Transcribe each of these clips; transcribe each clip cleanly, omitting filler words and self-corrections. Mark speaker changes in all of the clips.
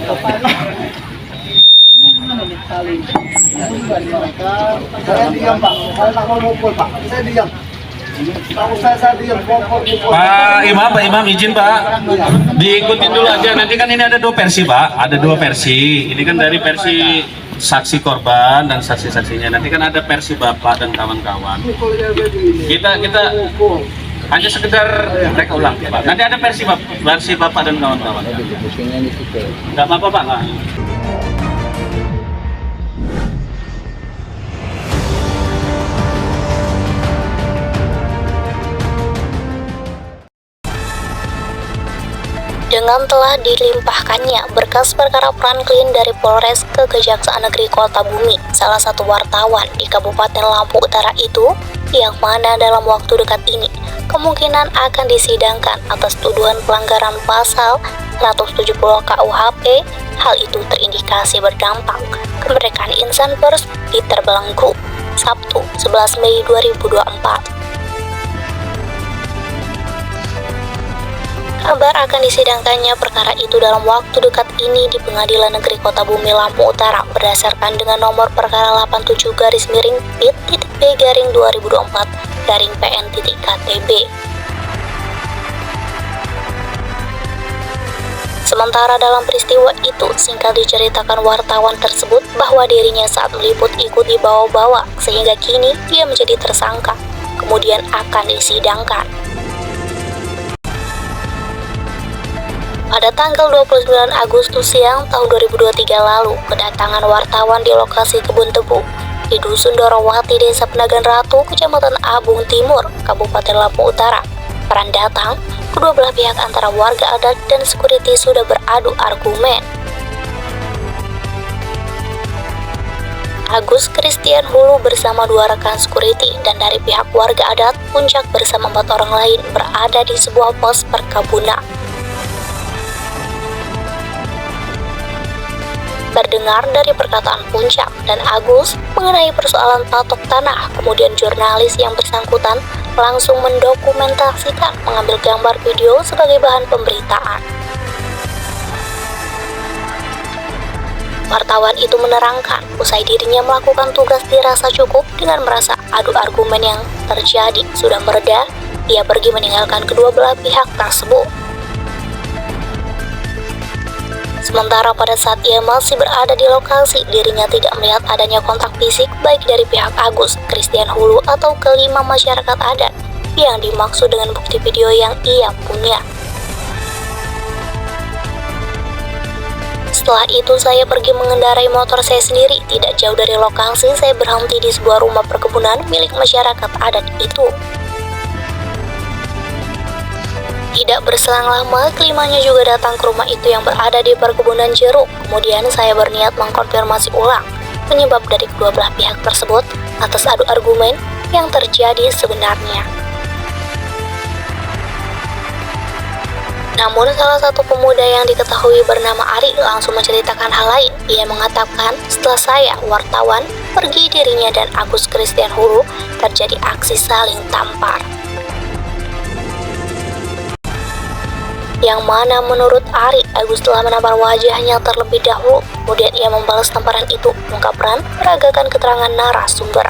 Speaker 1: Saya diam Pak, saya tak mau mukul Pak, saya diam. Tahu saya diam, pokok.
Speaker 2: Pak Imam izin Pak, diikutin dulu aja. Nanti kan ini ada dua versi Pak, ada dua versi. Ini kan dari versi saksi korban dan saksi-saksinya. Nanti kan ada versi Bapak dan kawan-kawan. Kita hanya sekedar mereka ulang Pak. Nanti ada versi Bapak dan kawan-kawan. Enggak apa-apa Pak. Nggak.
Speaker 3: Dengan telah dilimpahkannya berkas perkara Franklin dari Polres ke Kejaksaan Negeri Kota Bumi, salah satu wartawan di Kabupaten Lampung Utara itu, yang mana dalam waktu dekat ini kemungkinan akan disidangkan atas tuduhan pelanggaran pasal 170 KUHP. Hal itu terindikasi berdampak kemerdekaan insan pers diterbelenggu Sabtu 11 Mei 2024. Kabar akan disidangkannya perkara itu dalam waktu dekat ini di Pengadilan Negeri Kota Bumi Lampung Utara berdasarkan dengan nomor perkara 87-PIT-B-2024-PN.KTB. Sementara dalam peristiwa itu, singkat diceritakan wartawan tersebut bahwa dirinya saat meliput ikut dibawa-bawa sehingga kini dia menjadi tersangka, kemudian akan disidangkan. Pada tanggal 29 Agustus siang tahun 2023 lalu, kedatangan wartawan di lokasi kebun tebu di Dusun Dorowati, Desa Penagan Ratu, Kecamatan Abung Timur, Kabupaten Lampung Utara. Peran datang, kedua belah pihak antara warga adat dan security sudah beradu argumen. Agus Christian Hulu bersama dua rekan security dan dari pihak warga adat Puncak bersama 4 orang lain berada di sebuah pos perkebunan. Terdengar dari perkataan Puncak dan Agus mengenai persoalan patok tanah, kemudian jurnalis yang bersangkutan langsung mendokumentasikan mengambil gambar video sebagai bahan pemberitaan. Wartawan itu menerangkan, usai dirinya melakukan tugas dirasa cukup dengan merasa adu argumen yang terjadi sudah mereda, ia pergi meninggalkan kedua belah pihak tersebut. Sementara pada saat ia masih berada di lokasi, dirinya tidak melihat adanya kontak fisik baik dari pihak Agus Christian Hulu atau kelima masyarakat adat yang dimaksud dengan bukti video yang ia punya. Setelah itu saya pergi mengendarai motor saya sendiri. Tidak jauh dari lokasi, saya berhenti di sebuah rumah perkebunan milik masyarakat adat itu. Tidak berselang lama, kelimanya juga datang ke rumah itu yang berada di perkebunan jeruk. Kemudian saya berniat mengkonfirmasi ulang penyebab dari kedua belah pihak tersebut atas adu argumen yang terjadi sebenarnya. Namun salah satu pemuda yang diketahui bernama Ari langsung menceritakan hal lain. Ia mengatakan setelah saya, wartawan, pergi dirinya dan Agus Christian Hulu terjadi aksi saling tampar. Yang mana menurut Ari, Agus telah menampar wajahnya terlebih dahulu, kemudian ia membalas tamparan itu, ungkap Ran meragakan keterangan narasumber.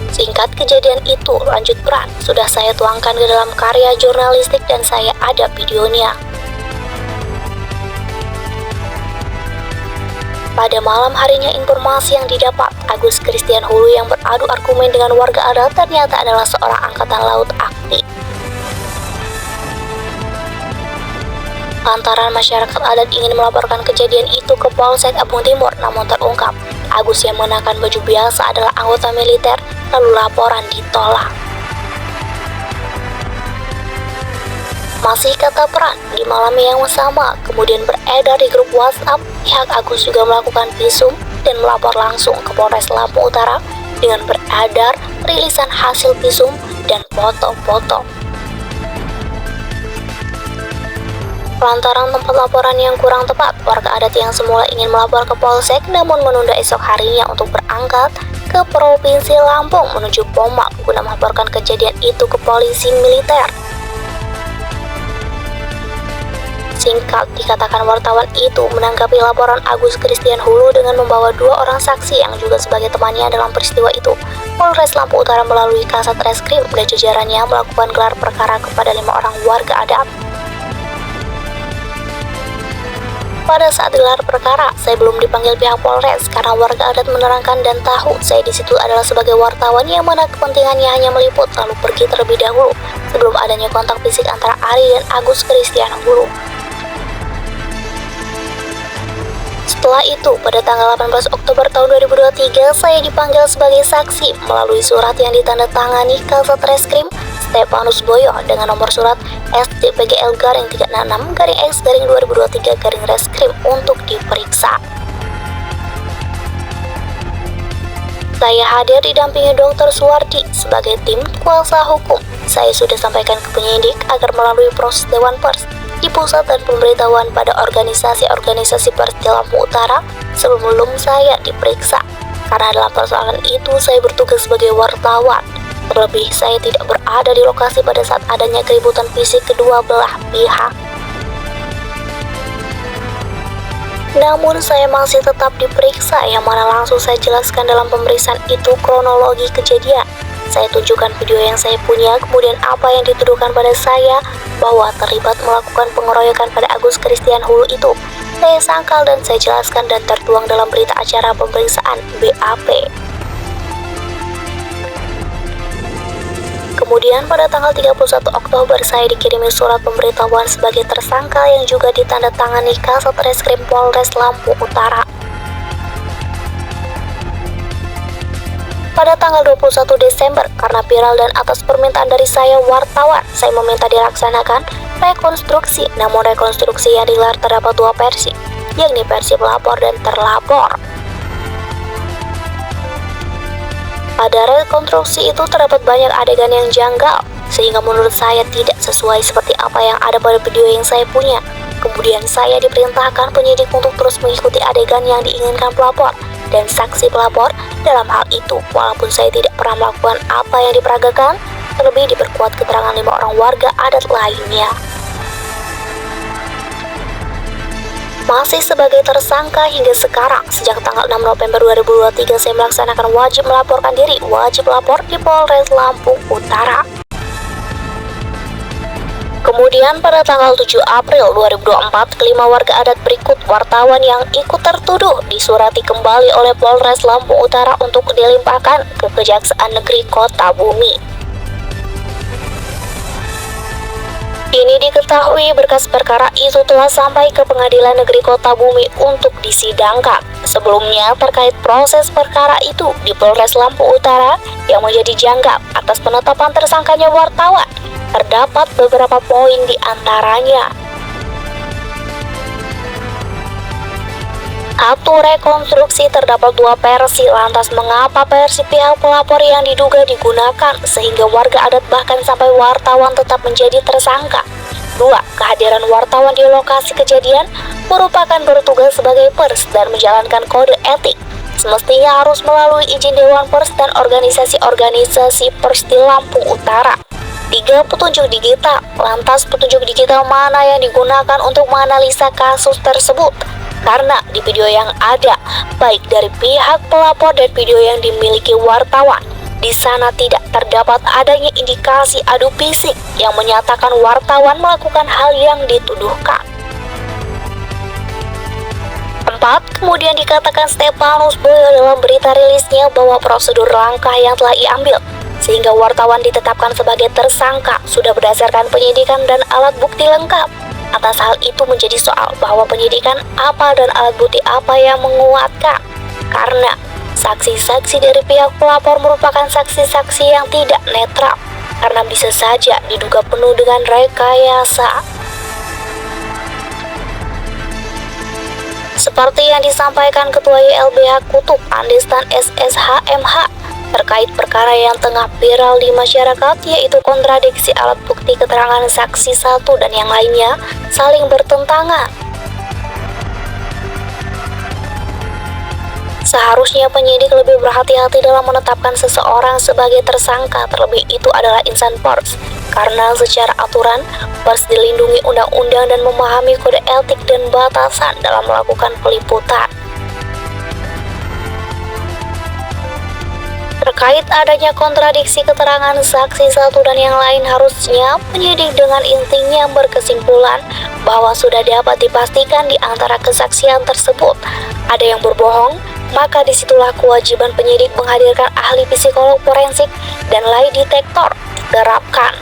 Speaker 3: Singkat kejadian itu, lanjut Ran, sudah saya tuangkan ke dalam karya jurnalistik dan saya ada videonya. Pada malam harinya informasi yang didapat, Agus Christian Hulu yang beradu argumen dengan warga adat ternyata adalah seorang angkatan laut aktif. Lantaran masyarakat adat ingin melaporkan kejadian itu ke Polsek Abung Timur, namun terungkap Agus yang mengenakan baju biasa adalah anggota militer, lalu laporan ditolak. Masih kata Peran, di malam yang sama, kemudian beredar di grup WhatsApp, pihak Agus juga melakukan visum dan melapor langsung ke Polres Lampung Utara dengan beredar rilisan hasil visum dan foto-foto. Lantaran tempat laporan yang kurang tepat, warga adat yang semula ingin melapor ke Polsek namun menunda esok harinya untuk berangkat ke Provinsi Lampung menuju Pomak guna melaporkan kejadian itu ke polisi militer. singkat dikatakan wartawan itu menanggapi laporan Agus Christian Hulu dengan membawa 2 orang saksi yang juga sebagai temannya dalam peristiwa itu. Polres Lampung Utara melalui Kasat Reskrim dan jajarannya melakukan gelar perkara kepada 5 orang warga adat. Pada saat gelar perkara, saya belum dipanggil pihak Polres karena warga adat menerangkan dan tahu saya di situ adalah sebagai wartawan yang mana kepentingannya hanya meliput lalu pergi terlebih dahulu sebelum adanya kontak fisik antara Ari dan Agus Christian Hulu. Setelah itu, pada tanggal 18 Oktober tahun 2023, saya dipanggil sebagai saksi melalui surat yang ditandatangani Kasat Reskrim Stefanus Boyo dengan nomor surat STPGL-36-X-2023-Reskrim untuk diperiksa. Saya hadir didampingi Dr. Suwardi sebagai tim kuasa hukum. Saya sudah sampaikan ke penyidik agar melalui proses Dewan Pers di pusat dan pemberitahuan pada organisasi-organisasi pers di Lampung Utara sebelum saya diperiksa. Karena dalam persoalan itu saya bertugas sebagai wartawan. Terlebih saya tidak berada di lokasi pada saat adanya keributan fisik kedua belah pihak. Namun saya masih tetap diperiksa yang mana langsung saya jelaskan dalam pemeriksaan itu kronologi kejadian. Saya tunjukkan video yang saya punya, kemudian apa yang dituduhkan pada saya bahwa terlibat melakukan pengeroyokan pada Agus Christian Hulu itu. Saya sangkal dan saya jelaskan dan tertuang dalam berita acara pemeriksaan BAP. Kemudian pada tanggal 31 Oktober saya dikirimi surat pemberitahuan sebagai tersangka yang juga ditandatangani Kasat Reskrim Polres Lampung Utara. Pada tanggal 21 Desember, karena viral dan atas permintaan dari saya wartawan, saya meminta dilaksanakan rekonstruksi. Namun rekonstruksi yang digelar terdapat 2 versi, yakni versi pelapor dan terlapor. Pada rekonstruksi itu terdapat banyak adegan yang janggal, sehingga menurut saya tidak sesuai seperti apa yang ada pada video yang saya punya. Kemudian saya diperintahkan penyidik untuk terus mengikuti adegan yang diinginkan pelapor dan saksi pelapor dalam hal itu, walaupun saya tidak pernah melakukan apa yang diperagakan, terlebih diperkuat keterangan 5 orang warga adat lainnya. Masih sebagai tersangka hingga sekarang, sejak tanggal 6 November 2023 saya melaksanakan wajib melaporkan diri, wajib lapor di Polres Lampung Utara. Kemudian pada tanggal 7 April 2024, kelima warga adat berikut wartawan yang ikut tertuduh disurati kembali oleh Polres Lampung Utara untuk dilimpahkan ke Kejaksaan Negeri Kota Bumi. Ini diketahui berkas perkara itu telah sampai ke Pengadilan Negeri Kota Bumi untuk disidangkan. Sebelumnya terkait proses perkara itu di Polres Lampung Utara yang menjadi janggal atas penetapan tersangkanya wartawan, terdapat beberapa poin di antaranya. 1. Rekonstruksi terdapat 2 versi, lantas mengapa versi pihak pelapor yang diduga digunakan sehingga warga adat bahkan sampai wartawan tetap menjadi tersangka. 2. Kehadiran wartawan di lokasi kejadian merupakan bertugas sebagai pers dan menjalankan kode etik. Semestinya harus melalui izin Dewan Pers dan organisasi-organisasi pers di Lampung Utara. 3. Petunjuk digital, lantas petunjuk digital mana yang digunakan untuk menganalisa kasus tersebut? Karena di video yang ada, baik dari pihak pelapor dan video yang dimiliki wartawan, di sana tidak terdapat adanya indikasi adu fisik yang menyatakan wartawan melakukan hal yang dituduhkan. 4. Kemudian dikatakan Stefanus Boyo dalam berita rilisnya bahwa prosedur langkah yang telah diambil sehingga wartawan ditetapkan sebagai tersangka sudah berdasarkan penyidikan dan alat bukti lengkap. Atas hal itu menjadi soal bahwa penyidikan apa dan alat bukti apa yang menguatkan. Karena saksi-saksi dari pihak pelapor merupakan saksi-saksi yang tidak netral, karena bisa saja diduga penuh dengan rekayasa. Seperti yang disampaikan Ketua YLBH Kutub Andestan SSHMH terkait perkara yang tengah viral di masyarakat, yaitu kontradiksi alat bukti keterangan saksi satu dan yang lainnya saling bertentangan. Seharusnya penyidik lebih berhati-hati dalam menetapkan seseorang sebagai tersangka, terlebih itu adalah insan pers Karena secara aturan, pers dilindungi undang-undang dan memahami kode etik dan batasan dalam melakukan peliputan. Terkait adanya kontradiksi keterangan saksi satu dan yang lain, harusnya penyidik dengan intinya berkesimpulan bahwa sudah dapat dipastikan di antara kesaksian tersebut ada yang berbohong, maka disitulah kewajiban penyidik menghadirkan ahli psikolog forensik dan lie detektor diterapkan.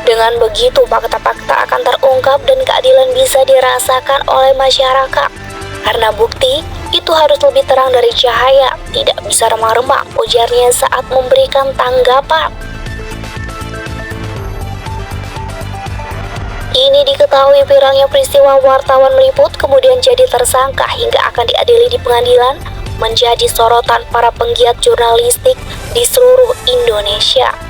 Speaker 3: Dengan begitu, fakta-fakta akan terungkap dan keadilan bisa dirasakan oleh masyarakat. Karena bukti itu harus lebih terang dari cahaya, tidak bisa remah-remah, ujarnya saat memberikan tanggapan. Ini diketahui viralnya peristiwa wartawan meliput kemudian jadi tersangka hingga akan diadili di pengadilan menjadi sorotan para penggiat jurnalistik di seluruh Indonesia.